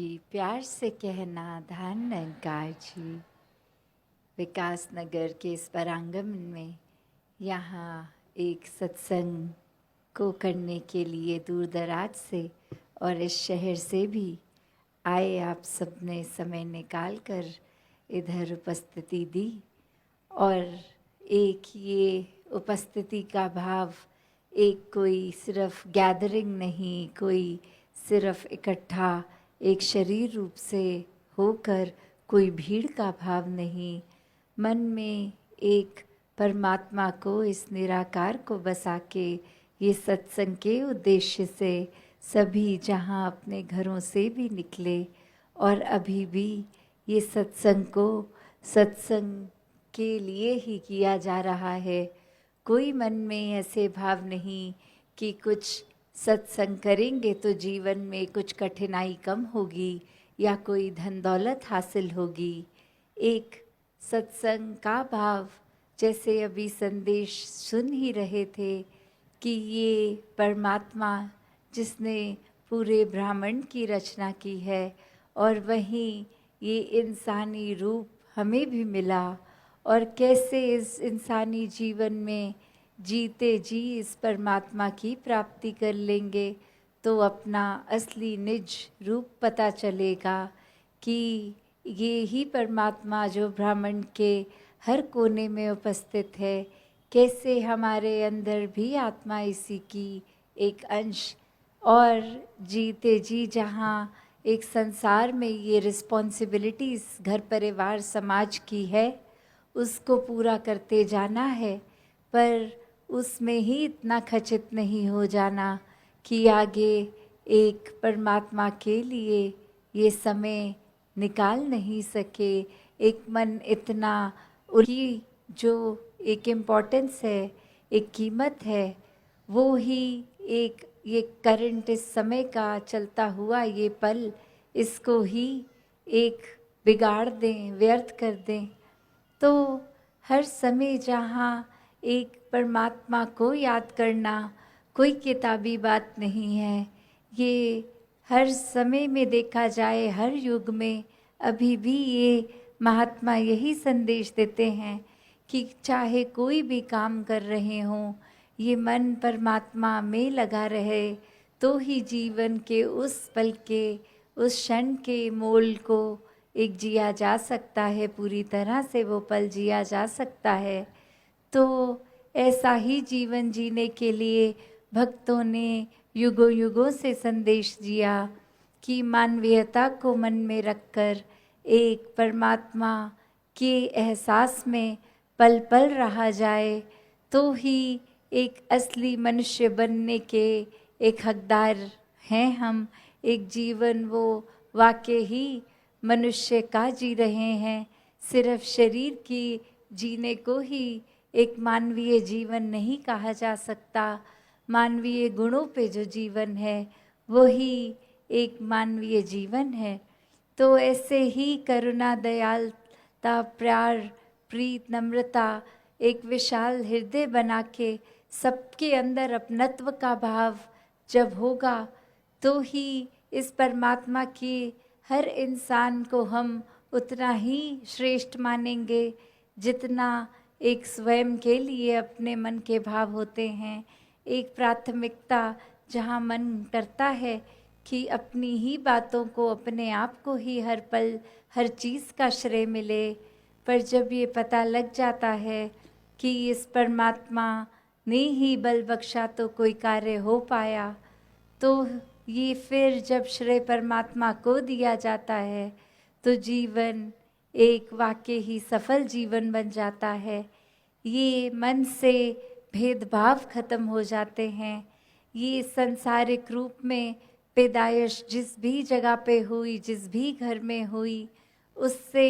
प्यार से कहना धान अलंकार जी। विकास नगर के इस परांगण में यहाँ एक सत्संग को करने के लिए दूर दराज से और इस शहर से भी आए आप सबने समय निकाल कर इधर उपस्थिति दी। और एक ये उपस्थिति का भाव एक कोई सिर्फ गैदरिंग नहीं, कोई सिर्फ इकट्ठा एक शरीर रूप से होकर कोई भीड़ का भाव नहीं, मन में एक परमात्मा को, इस निराकार को बसा के ये सत्संग के उद्देश्य से सभी जहाँ अपने घरों से भी निकले और अभी भी ये सत्संग को सत्संग के लिए ही किया जा रहा है। कोई मन में ऐसे भाव नहीं कि कुछ सत्संग करेंगे तो जीवन में कुछ कठिनाई कम होगी या कोई धन दौलत हासिल होगी। एक सत्संग का भाव, जैसे अभी संदेश सुन ही रहे थे कि ये परमात्मा जिसने पूरे ब्रह्मांड की रचना की है और वहीं ये इंसानी रूप हमें भी मिला, और कैसे इस इंसानी जीवन में जीते जी इस परमात्मा की प्राप्ति कर लेंगे तो अपना असली निज रूप पता चलेगा कि ये ही परमात्मा जो ब्रह्मांड के हर कोने में उपस्थित है, कैसे हमारे अंदर भी आत्मा इसी की एक अंश, और जीते जी जहाँ एक संसार में ये रिस्पॉन्सिबिलिटीज़ घर परिवार समाज की है उसको पूरा करते जाना है, पर उसमें ही इतना खचित नहीं हो जाना कि आगे एक परमात्मा के लिए ये समय निकाल नहीं सके। एक मन इतना, उनकी जो एक इम्पोर्टेंस है, एक कीमत है, वो ही एक ये करंट इस समय का चलता हुआ ये पल, इसको ही एक बिगाड़ दें, व्यर्थ कर दें। तो हर समय जहाँ एक परमात्मा को याद करना कोई किताबी बात नहीं है। ये हर समय में देखा जाए, हर युग में अभी भी ये महात्मा यही संदेश देते हैं कि चाहे कोई भी काम कर रहे हों, ये मन परमात्मा में लगा रहे तो ही जीवन के उस पल के, उस क्षण के मोल को एक जिया जा सकता है, पूरी तरह से वो पल जिया जा सकता है। तो ऐसा ही जीवन जीने के लिए भक्तों ने युगों युगों से संदेश दिया कि मानवीयता को मन में रखकर एक परमात्मा के एहसास में पल पल रहा जाए तो ही एक असली मनुष्य बनने के एक हकदार हैं हम। एक जीवन वो वाकई ही मनुष्य का जी रहे हैं, सिर्फ शरीर की जीने को ही एक मानवीय जीवन नहीं कहा जा सकता। मानवीय गुणों पे जो जीवन है वही एक मानवीय जीवन है। तो ऐसे ही करुणा, दयालुता, प्यार, प्रीत, नम्रता, एक विशाल हृदय बना के सबके अंदर अपनत्व का भाव जब होगा तो ही इस परमात्मा की हर इंसान को हम उतना ही श्रेष्ठ मानेंगे जितना एक स्वयं के लिए अपने मन के भाव होते हैं। एक प्राथमिकता जहाँ मन करता है कि अपनी ही बातों को, अपने आप को ही हर पल हर चीज़ का श्रेय मिले, पर जब ये पता लग जाता है कि इस परमात्मा ने ही बल बख्शा तो कोई कार्य हो पाया, तो ये फिर जब श्रेय परमात्मा को दिया जाता है तो जीवन एक वाकई ही सफल जीवन बन जाता है। ये मन से भेदभाव खत्म हो जाते हैं। ये सांसारिक रूप में पैदाइश जिस भी जगह पे हुई, जिस भी घर में हुई, उससे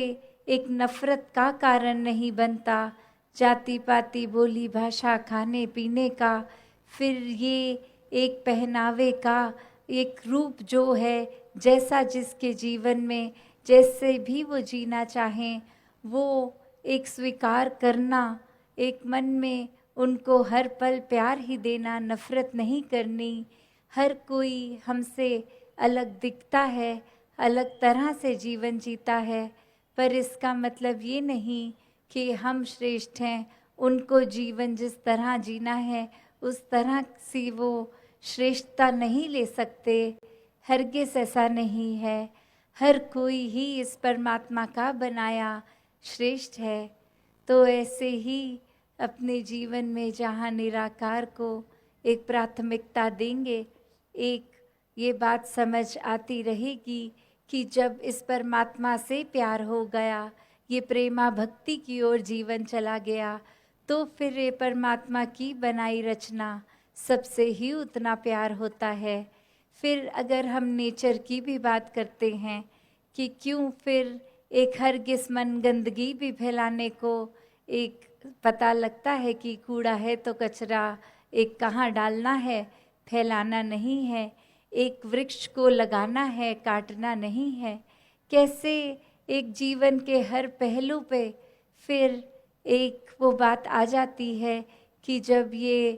एक नफरत का कारण नहीं बनता। जाति पाति, बोली भाषा, खाने पीने का, फिर ये एक पहनावे का एक रूप जो है, जैसा जिसके जीवन में जैसे भी वो जीना चाहें वो एक स्वीकार करना, एक मन में उनको हर पल प्यार ही देना, नफ़रत नहीं करनी। हर कोई हमसे अलग दिखता है, अलग तरह से जीवन जीता है, पर इसका मतलब ये नहीं कि हम श्रेष्ठ हैं। उनको जीवन जिस तरह जीना है उस तरह से वो श्रेष्ठता नहीं ले सकते। हरगिज़ ऐसा नहीं है। हर कोई ही इस परमात्मा का बनाया श्रेष्ठ है। तो ऐसे ही अपने जीवन में जहाँ निराकार को एक प्राथमिकता देंगे, एक ये बात समझ आती रहेगी कि जब इस परमात्मा से प्यार हो गया, ये प्रेमा भक्ति की ओर जीवन चला गया, तो फिर ये परमात्मा की बनाई रचना सबसे ही उतना प्यार होता है। फिर अगर हम नेचर की भी बात करते हैं कि क्यों फिर एक हरगिज़ मन गंदगी भी फैलाने को एक पता लगता है कि कूड़ा है तो कचरा एक कहाँ डालना है, फैलाना नहीं है। एक वृक्ष को लगाना है, काटना नहीं है। कैसे एक जीवन के हर पहलू पे फिर एक वो बात आ जाती है कि जब ये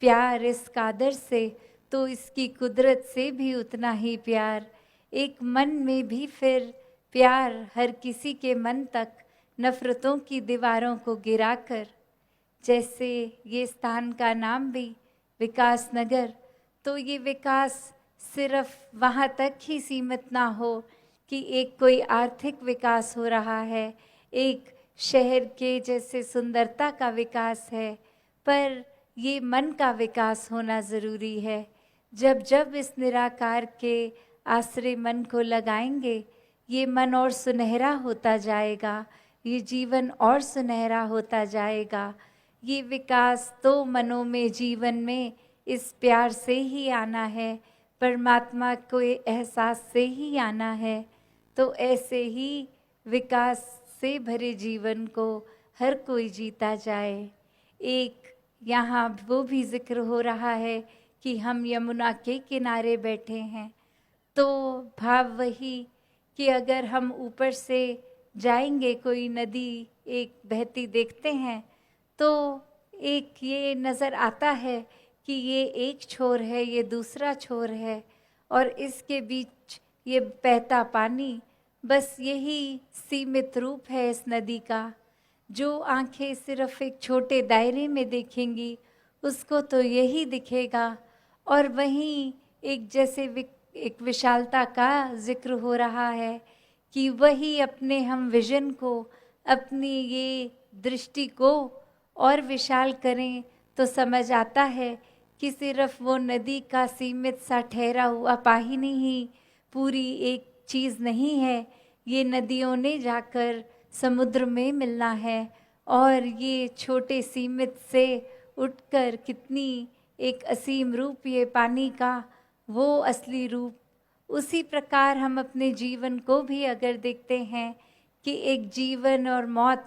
प्यार इस कादर से, तो इसकी कुदरत से भी उतना ही प्यार। एक मन में भी फिर प्यार हर किसी के मन तक नफ़रतों की दीवारों को गिराकर, जैसे ये स्थान का नाम भी विकास नगर, तो ये विकास सिर्फ वहाँ तक ही सीमित ना हो कि एक कोई आर्थिक विकास हो रहा है, एक शहर के जैसे सुंदरता का विकास है, पर ये मन का विकास होना ज़रूरी है। जब जब इस निराकार के आश्रय मन को लगाएंगे, ये मन और सुनहरा होता जाएगा, ये जीवन और सुनहरा होता जाएगा। ये विकास तो मनों में, जीवन में इस प्यार से ही आना है, परमात्मा को एहसास से ही आना है। तो ऐसे ही विकास से भरे जीवन को हर कोई जीता जाए। एक यहाँ वो भी जिक्र हो रहा है कि हम यमुना के किनारे बैठे हैं, तो भाव वही कि अगर हम ऊपर से जाएंगे, कोई नदी एक बहती देखते हैं, तो एक ये नज़र आता है कि ये एक छोर है, ये दूसरा छोर है, और इसके बीच ये बहता पानी, बस यही सीमित रूप है इस नदी का। जो आंखें सिर्फ एक छोटे दायरे में देखेंगी उसको तो यही दिखेगा, और वहीं एक जैसे एक विशालता का जिक्र हो रहा है कि वही अपने हम विजन को, अपनी ये दृष्टि को और विशाल करें तो समझ आता है कि सिर्फ वो नदी का सीमित सा ठहरा हुआ पानी ही पूरी एक चीज़ नहीं है। ये नदियों ने जाकर समुद्र में मिलना है, और ये छोटे सीमित से उठकर कितनी एक असीम रूप ये पानी का, वो असली रूप। उसी प्रकार हम अपने जीवन को भी अगर देखते हैं कि एक जीवन और मौत,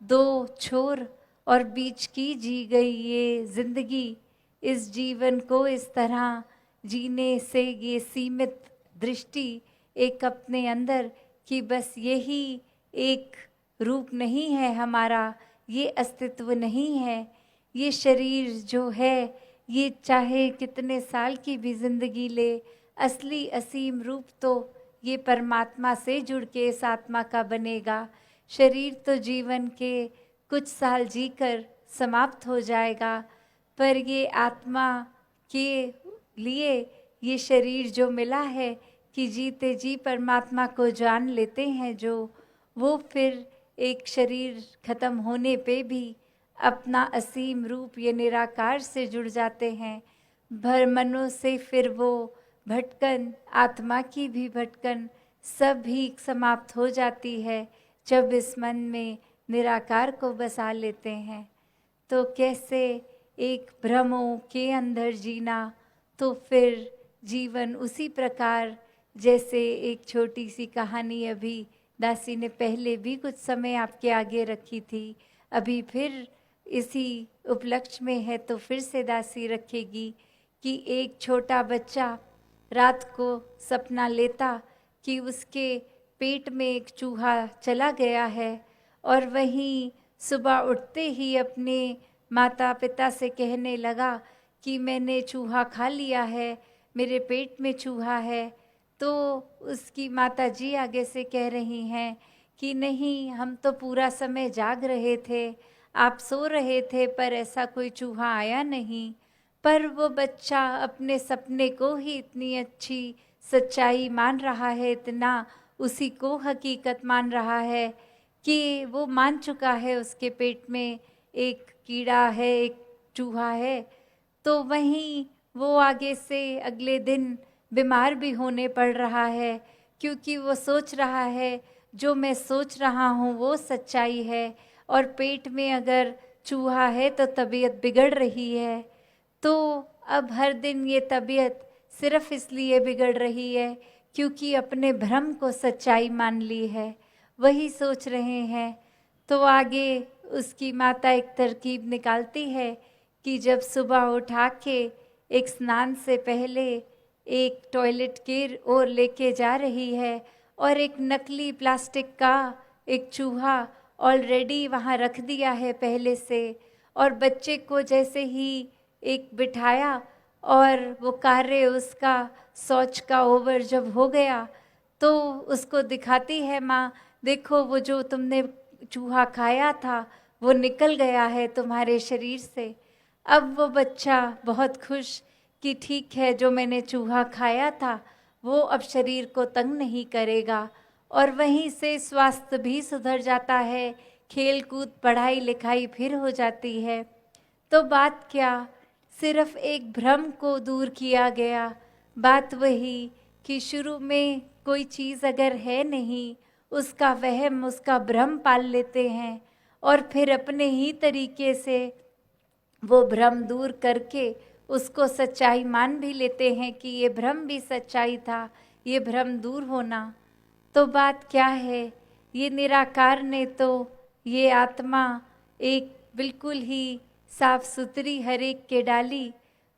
दो छोर और बीच की जी गई ये जिंदगी, इस जीवन को इस तरह जीने से ये सीमित दृष्टि एक अपने अंदर कि बस यही एक रूप नहीं है हमारा, ये अस्तित्व नहीं है। ये शरीर जो है ये चाहे कितने साल की भी जिंदगी ले, असली असीम रूप तो ये परमात्मा से जुड़ के इस आत्मा का बनेगा। शरीर तो जीवन के कुछ साल जीकर समाप्त हो जाएगा, पर ये आत्मा के लिए ये शरीर जो मिला है कि जीते जी परमात्मा को जान लेते हैं जो, वो फिर एक शरीर खत्म होने पे भी अपना असीम रूप ये निराकार से जुड़ जाते हैं। भर मनों से फिर वो भटकन, आत्मा की भी भटकन सब ही समाप्त हो जाती है जब इस मन में निराकार को बसा लेते हैं। तो कैसे एक भ्रमों के अंदर जीना, तो फिर जीवन उसी प्रकार, जैसे एक छोटी सी कहानी अभी दासी ने पहले भी कुछ समय आपके आगे रखी थी, अभी फिर इसी उपलक्ष्य में है तो फिर से दासी रखेगी कि एक छोटा बच्चा रात को सपना लेता कि उसके पेट में एक चूहा चला गया है, और वहीं सुबह उठते ही अपने माता पिता से कहने लगा कि मैंने चूहा खा लिया है, मेरे पेट में चूहा है। तो उसकी माता जी आगे से कह रही हैं कि नहीं, हम तो पूरा समय जाग रहे थे, आप सो रहे थे, पर ऐसा कोई चूहा आया नहीं। पर वो बच्चा अपने सपने को ही इतनी अच्छी सच्चाई मान रहा है, इतना उसी को हकीकत मान रहा है कि वो मान चुका है उसके पेट में एक कीड़ा है, एक चूहा है। तो वहीं वो आगे से अगले दिन बीमार भी होने पड़ रहा है, क्योंकि वो सोच रहा है जो मैं सोच रहा हूँ वो सच्चाई है, और पेट में अगर चूहा है तो तबीयत बिगड़ रही है। तो अब हर दिन ये तबीयत सिर्फ इसलिए बिगड़ रही है क्योंकि अपने भ्रम को सच्चाई मान ली है, वही सोच रहे हैं। तो आगे उसकी माता एक तरकीब निकालती है कि जब सुबह उठा के एक स्नान से पहले एक टॉयलेट की ओर लेके जा रही है, और एक नकली प्लास्टिक का एक चूहा ऑलरेडी वहाँ रख दिया है पहले से, और बच्चे को जैसे ही एक बिठाया और वो कार्य उसका शौच का ओवर जब हो गया, तो उसको दिखाती है माँ, देखो वो जो तुमने चूहा खाया था वो निकल गया है तुम्हारे शरीर से। अब वो बच्चा बहुत खुश कि ठीक है, जो मैंने चूहा खाया था वो अब शरीर को तंग नहीं करेगा, और वहीं से स्वास्थ्य भी सुधर जाता है, खेल कूद पढ़ाई लिखाई फिर हो जाती है। तो बात क्या, सिर्फ एक भ्रम को दूर किया गया। बात वही कि शुरू में कोई चीज़ अगर है नहीं, उसका वहम, उसका भ्रम पाल लेते हैं, और फिर अपने ही तरीके से वो भ्रम दूर करके उसको सच्चाई मान भी लेते हैं कि ये भ्रम भी सच्चाई था, ये भ्रम दूर होना। तो बात क्या है, ये निराकार ने तो ये आत्मा एक बिल्कुल ही साफ सुथरी हर एक के डाली,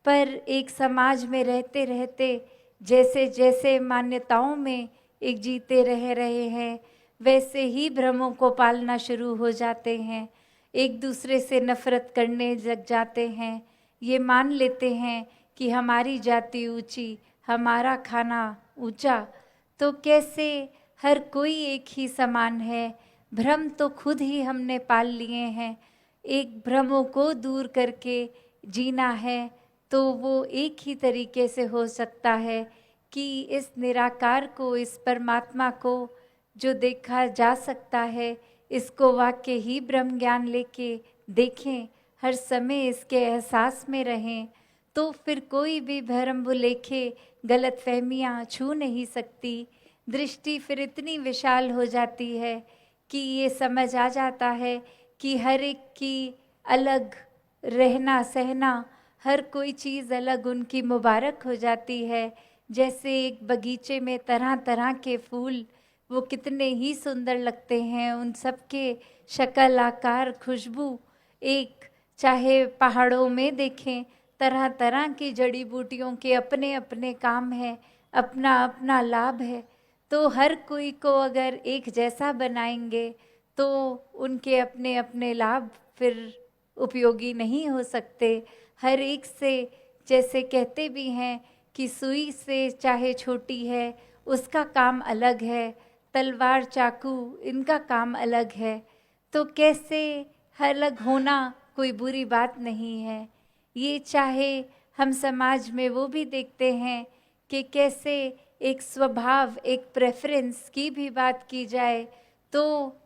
पर एक समाज में रहते रहते जैसे जैसे मान्यताओं में एक जीते रह रहे हैं, वैसे ही भ्रमों को पालना शुरू हो जाते हैं, एक दूसरे से नफरत करने लग जाते हैं। ये मान लेते हैं कि हमारी जाति ऊंची, हमारा खाना ऊंचा, तो कैसे हर कोई एक ही समान है। भ्रम तो खुद ही हमने पाल लिए हैं। एक भ्रमों को दूर करके जीना है तो वो एक ही तरीके से हो सकता है कि इस निराकार को, इस परमात्मा को जो देखा जा सकता है, इसको वाक्य ही ब्रह्म ज्ञान लेके देखें, हर समय इसके एहसास में रहें, तो फिर कोई भी भरम भुलेखे गलत फहमियाँ छू नहीं सकती। दृष्टि फिर इतनी विशाल हो जाती है कि ये समझ आ जाता है कि हर एक की अलग रहना सहना, हर कोई चीज़ अलग उनकी मुबारक हो जाती है। जैसे एक बगीचे में तरह तरह के फूल, वो कितने ही सुंदर लगते हैं, उन सब के शक्ल आकार खुशबू, एक चाहे पहाड़ों में देखें, तरह तरह की जड़ी बूटियों के अपने अपने काम है, अपना अपना लाभ है। तो हर कोई को अगर एक जैसा बनाएंगे तो उनके अपने अपने लाभ फिर उपयोगी नहीं हो सकते। हर एक से, जैसे कहते भी हैं कि सुई से चाहे छोटी है उसका काम अलग है, तलवार चाकू इनका काम अलग है, तो कैसे अलग होना कोई बुरी बात नहीं है। ये चाहे हम समाज में वो भी देखते हैं कि कैसे एक स्वभाव, एक प्रेफरेंस की भी बात की जाए तो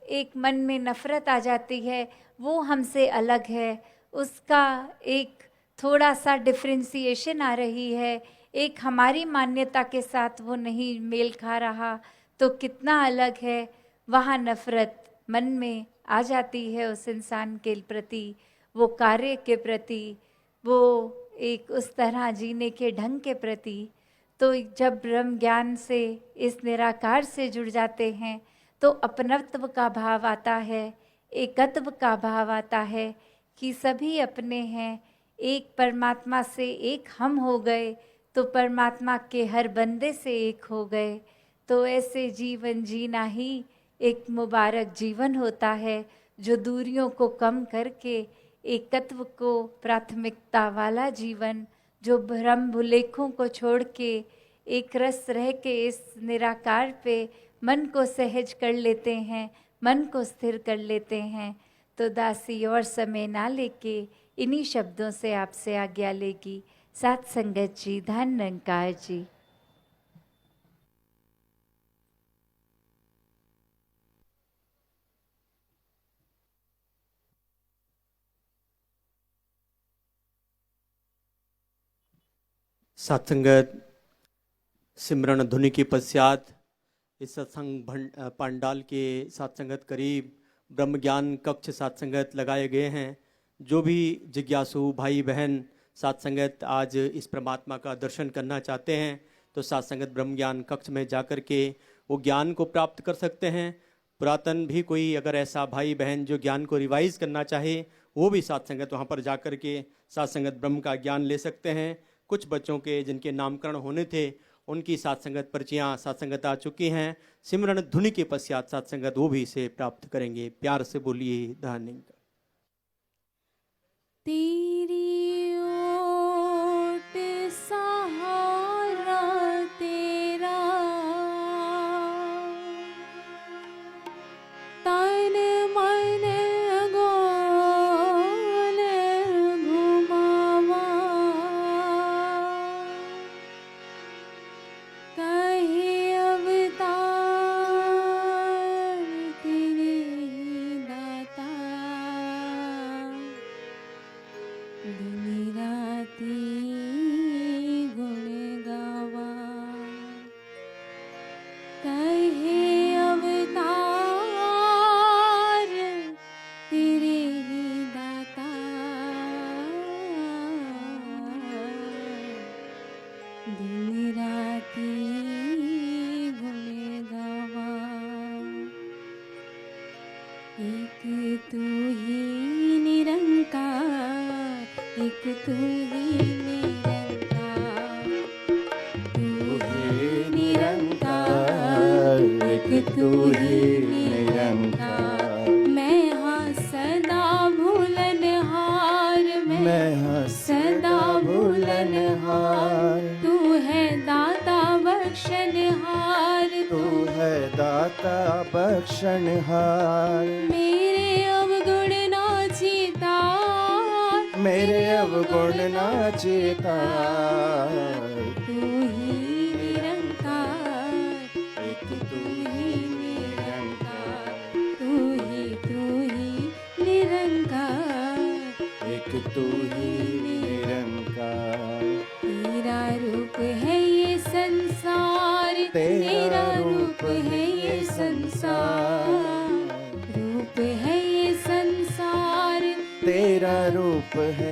एक मन में नफ़रत आ जाती है, वो हमसे अलग है, उसका एक थोड़ा सा डिफ्रेंसिएशन आ रही है, एक हमारी मान्यता के साथ वो नहीं मेल खा रहा, तो कितना अलग है, वहाँ नफ़रत मन में आ जाती है उस इंसान के प्रति, वो कार्य के प्रति, वो एक उस तरह जीने के ढंग के प्रति। तो जब ब्रह्म ज्ञान से, इस निराकार से जुड़ जाते हैं तो अपनत्व का भाव आता है, एकत्व का भाव आता है कि सभी अपने हैं, एक परमात्मा से एक हम हो गए तो परमात्मा के हर बंदे से एक हो गए। तो ऐसे जीवन जीना ही एक मुबारक जीवन होता है, जो दूरियों को कम करके एकत्व को प्राथमिकता वाला जीवन, जो भ्रम भुलेखों को छोड़ के एक रस रह के इस निराकार पे मन को सहज कर लेते हैं, मन को स्थिर कर लेते हैं। तो दासी और समय ना लेके इन्हीं शब्दों से आपसे आज्ञा लेगी। साथ संगत जी, धन निरंकार जी। सत्संगत सिमरन धुनि के पश्चात इस सत्संग पंडाल के सत्संगत करीब ब्रह्म ज्ञान कक्ष सत्संगत लगाए गए हैं। जो भी जिज्ञासु भाई बहन सत्संगत आज इस परमात्मा का दर्शन करना चाहते हैं तो सत्संगत ब्रह्म ज्ञान कक्ष में जाकर के वो ज्ञान को प्राप्त कर सकते हैं। पुरातन भी कोई अगर ऐसा भाई बहन जो ज्ञान को रिवाइज करना चाहे वो भी सत्संगत वहाँ पर जाकर के सत्संगत ब्रह्म का ज्ञान ले सकते हैं। कुछ बच्चों के जिनके नामकरण होने थे उनकी सत्संगत पर्चियाँ सत्संगत आ चुकी हैं। सिमरन धुनि के पश्चात सत्संगत वो भी इसे प्राप्त करेंगे। प्यार से बोलिए धन्यवाद। तेरी ओट सहारा तेरा, तन मन गोल घुमावा, कहे अवतार तेरे दाता, दिन राती गुण गावा, कहे अवतार तेरे ही दाता, दिन राती गुण गावा। एक तू ही निरंकार, एक तू ही निरंकार, तू ही निरंकार, एक तू ही निरंकार। मैं हाँ सदा भूलनहार, मैं हाँ सदा भूलनहार, तू है दाता बख्शनहार, तू है दाता बख्शनहार। मेरे अवगुण ना चितार, मेरे अवगुण ना चितार, तू ही निरंकार, एक तू ही निरंकार, तू ही निरंकार, एक तू ही निरंकार। तेरा रूप है ये संसार, तेरा रूप है ये संसार, रूप है ये संसार, तेरा रूप है